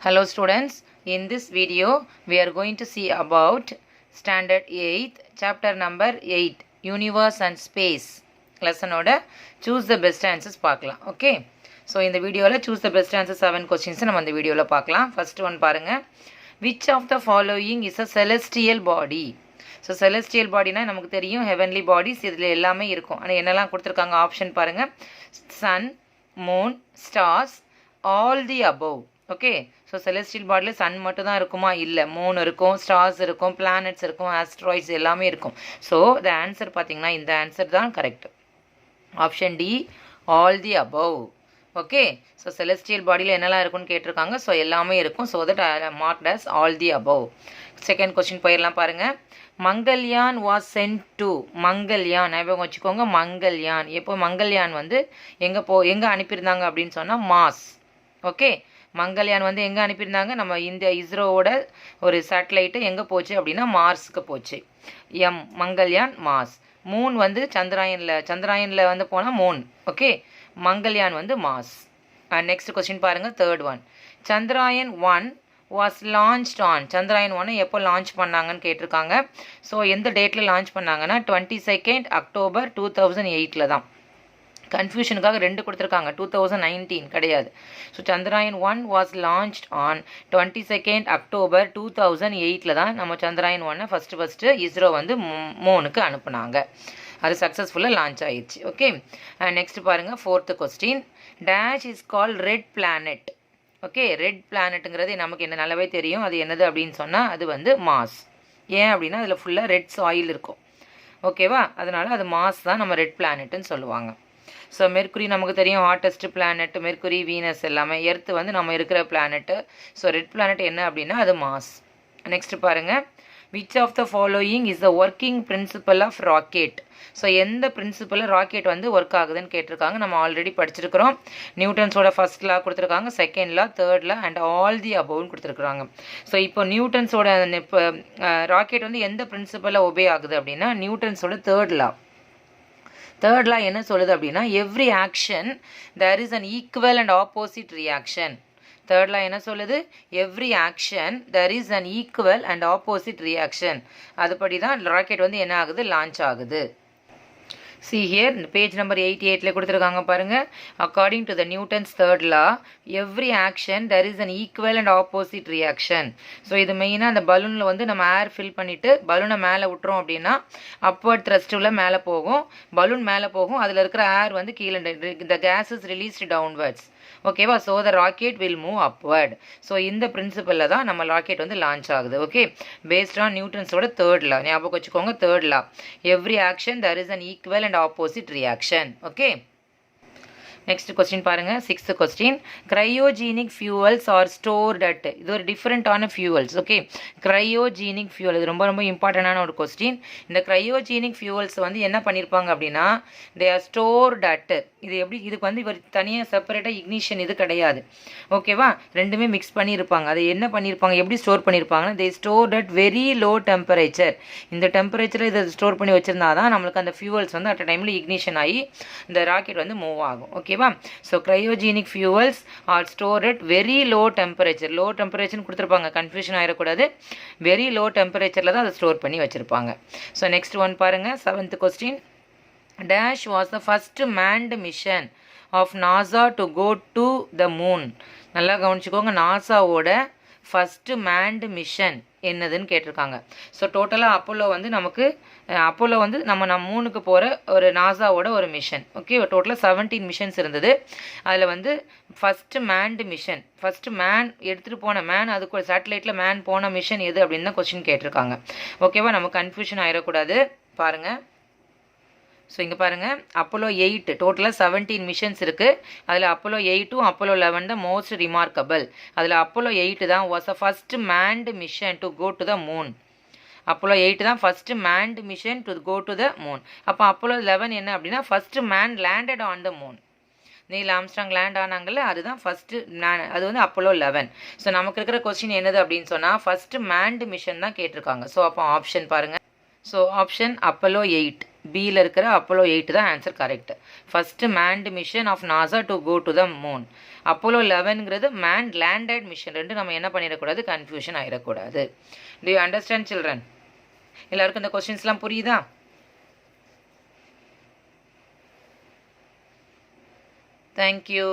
Hello students, in this video we are going to see about standard 8th chapter number 8 universe and space lesson oda choose the best answers பார்க்கலாம். Okay, so in the video la choose the best answers 7 questions நம்ம இந்த வீடியோல பார்க்கலாம். First one பாருங்க, which of the following is a celestial body? So celestial பாடினா நமக்கு தெரியும் heavenly bodies இதில் எல்லாமே இருக்கும். ஆனால் என்னெல்லாம் கொடுத்துருக்காங்க ஆப்ஷன் பாருங்கள், sun, moon, stars, all the above. Okay, so celestial பாடியில் சன் மட்டும் தான் இருக்குமா? இல்லை, மூன் இருக்கும், ஸ்டார்ஸ் இருக்கும், பிளானட்ஸ் இருக்கும், ஆஸ்ட்ராய்ட்ஸ் எல்லாமே இருக்கும். ஸோ த ஆன்சர் பார்த்தீங்கன்னா இந்த ஆன்சர் தான் correct. Option D, all the above. Okay, so celestial பாடியில் என்னெல்லாம் இருக்குன்னு கேட்டிருக்காங்க. ஸோ எல்லாமே இருக்கும். So that marked as all the above. Second question போயிடலாம் பாருங்கள். Mangalyaan was sent to, Mangalyaan ஞாபகம் வச்சுக்கோங்க. மங்கள்யான் எப்போ மங்கள்யான் வந்து எங்கே அனுப்பியிருந்தாங்க அப்படின்னு சொன்னால் மாஸ். ஓகே, மங்கள்யான் வந்து எங்கே அனுப்பியிருந்தாங்க? நம்ம இந்த இஸ்ரோவோட ஒரு சேட்டலைட்டு எங்கே போச்சு அப்படின்னா மார்ஸுக்கு போச்சு. மங்கள்யான் மாஸ். மூன் வந்து சந்திராயனில் வந்து போனால் மூன். ஓகே, மங்கள்யான் வந்து மாஸ். நெக்ஸ்ட் கொஸ்டின் பாருங்கள், third one. Chandrayaan 1 was launched on, Chandrayaan 1 எப்போ லான்ச் பண்ணாங்கன்னு கேட்டிருக்காங்க. ஸோ எந்த டேட்டில் லான்ச் பண்ணாங்கன்னா 22 அக்டோபர் 2008 தான். கன்ஃபியூஷனுக்காக 2 கொடுத்துருக்காங்க, 2019 கிடையாது. So Chandrayaan 1 was launched on 22 October 2008 தான் நம்ம சந்திராயன் 1 ஃபஸ்ட்டு இஸ்ரோ வந்து மூனுக்கு அனுப்புனாங்க. அது சக்ஸஸ்ஃபுல்லாக லான்ச் ஆயிடுச்சு. ஓகே, நெக்ஸ்ட் பாருங்கள், fourth question. Dash is call red planet. Okay, red பிளானட்டுங்கிறது நமக்கு என்ன நல்லாவே தெரியும். அது என்னது அப்படின்னு சொன்னால் அது வந்து மாஸ். ஏன் அப்படின்னா அதில் ஃபுல்லாக ரெட் சாயில் இருக்கும். ஓகேவா, அதனால் அது மாஸ் தான் நம்ம ரெட் பிளானட்டுன்னு சொல்லுவாங்க. ஸோ மெர்க்குரி நமக்கு தெரியும் ஹாட்டஸ்ட் பிளானட். மெர்க்குரி, வீனஸ் எல்லாமே. எர்த்து வந்து நம்ம இருக்கிற பிளானட்டு. ஸோ ரெட் பிளானட் என்ன அப்படின்னா அது மாஸ். நெக்ஸ்ட் பாருங்கள், which of the following is the working principle of rocket? So எந்த பிரின்சிபலில் ராக்கெட் வந்து ஒர்க் ஆகுதுன்னு கேட்டிருக்காங்க. நம்ம ஆல்ரெடி படிச்சிருக்கிறோம். நியூட்டன்ஸோட ஃபர்ஸ்ட் லா கொடுத்துருக்காங்க, second law, third law and all the அபவ்னு கொடுத்துருக்குறாங்க. ஸோ இப்போ நியூட்டன்ஸோட இப்போ ராக்கெட் வந்து எந்த பிரின்சிபலில் ஒபே ஆகுது அப்படின்னா நியூட்டன்ஸோட தேர்ட் லா. தேர்ட் லா என்ன சொல்லுது அப்படின்னா every action there is an equal and opposite reaction. Third law என்ன சொல்லுது? Every action there is an equal and opposite reaction. அதுபடி தான் ராக்கெட் வந்து என்ன ஆகுது? லான்ச் ஆகுது. See here, page number 88 கொடுத்துருக்காங்க பாருங்க. According to the Newton's third law, every action there is an equal and opposite reaction. So இது மெயினாக அந்த பலூனில் வந்து நம்ம ஏர் ஃபில் பண்ணிவிட்டு பலூனை மேலே விட்டுறோம் அப்படின்னா அப்வர்ட் த்ரஸ்ட்டில் மேலே போகும். பலூன் மேலே போகும், அதில் இருக்கிற ஏர் வந்து கீழே, the gas is released downwards. ஓகேவா, so the rocket will move upward. So இந்த பிரின்சிபலில் தான் நம்ம ராக்கெட் வந்து லான்ச் ஆகுது. ஓகே, பேஸ்ட் ஆன் நியூட்டன்ஸோட தேர்ட் லா. ஞாபகம் வச்சுக்கோங்க, third law. Every action there is an equal and opposite reaction. Okay, next question பாருங்க, sixth question. Cryogenic fuels are stored at, இது ஒரு டிஃப்ரெண்டான ஃபியூவல்ஸ். ஓகே, கிரையோஜீனிக் ஃபியூவல் இது ரொம்ப ரொம்ப இம்பார்ட்டண்டான ஒரு கொஸ்டின். இந்த கிரையோஜீனிக் ஃபியூவல்ஸ் வந்து என்ன பண்ணியிருப்பாங்க அப்படின்னா தே ஆர் ஸ்டோர்ட் அட். இது எப்படி? இதுக்கு வந்து இவர் தனியாக செப்பரேட்டாக இக்னிஷன் இது கிடையாது. ஓகேவா, ரெண்டுமே மிக்ஸ் பண்ணியிருப்பாங்க. அதை என்ன பண்ணியிருப்பாங்க, எப்படி ஸ்டோர் பண்ணியிருப்பாங்கன்னா they stored at very low temperature. இந்த டெம்பரேச்சரில் இதை ஸ்டோர் பண்ணி வச்சிருந்தா தான் நம்மளுக்கு அந்த ஃபியூவல்ஸ் வந்து அட் டைமில் இக்னிஷன் ஆகி இந்த ராக்கெட் வந்து மூவ் ஆகும். ஓகேவா, so cryogenic fuels are stored at very low temperature. Low டெம்பரேச்சர்னு கொடுத்துருப்பாங்க, கன்ஃபியூஷன் ஆகிடக்கூடாது. வெரி லோ டெம்பரேச்சரில் தான் அதை ஸ்டோர் பண்ணி வச்சுருப்பாங்க. ஸோ நெக்ஸ்ட் ஒன் பாருங்கள், seventh question. Dash was the first manned mission of NASA to go to the moon. நல்லா கவனிச்சுக்கோங்க, நாசாவோட ஃபஸ்ட்டு மேன்டு மிஷன் என்னதுன்னு கேட்டிருக்காங்க. ஸோ டோட்டலாக அப்போலோ வந்து நமக்கு அப்போலோ வந்து நம்ம மூணுக்கு போகிற ஒரு நாசாவோட ஒரு மிஷன். ஓகே, டோட்டலாக 17 மிஷன்ஸ் இருந்தது. அதில் வந்து first manned mission, first man எடுத்துகிட்டு போன மேன், அதுக்கு ஒரு சேட்டலைட்டில் மேன் போன மிஷன் எது அப்படின்னு தான் கொஸ்டின் கேட்டிருக்காங்க. ஓகேவா, நம்ம கன்ஃபியூஷன் ஆகிடக்கூடாது. பாருங்கள், ஸோ இங்கே பாருங்கள், அப்போலோ 8 டோட்டலாக 17 மிஷன்ஸ் இருக்குது. அதில் அப்போலோ 8ம் அப்போலோ 11 தான் மோஸ்ட் ரிமார்க்கபிள். அதில் அப்போலோ 8 தான் was a first manned mission to go to the moon. Apollo 8 தான் first manned mission to go to the moon. அப்போ அப்போலோ 11 என்ன அப்படின்னா first man landed on the moon. Neil Armstrong land ஆனாங்கல்ல, அதுதான் first அது வந்து Apollo 11. So நமக்கு இருக்கிற கொஸ்டின் என்னது அப்படின்னு சொன்னால் ஃபஸ்ட்டு மேன்டு மிஷன் தான் கேட்டிருக்காங்க. ஸோ அப்போ ஆப்ஷன் பாருங்கள். So option Apollo 8. பியில் இருக்கிற அப்போலோ 8 தான் answer correct. First manned mission of NASA to go to the moon. Apollo 11ங்கிறது மேன் லேண்டட் மிஷன். ரெண்டு நம்ம என்ன பண்ணிடக்கூடாது, கன்ஃபியூஷன் ஆகிடக்கூடாது. Do you understand children? எல்லாருக்கும் இந்த கொஸ்டின்ஸ்லாம் புரியுதா? தேங்க்யூ.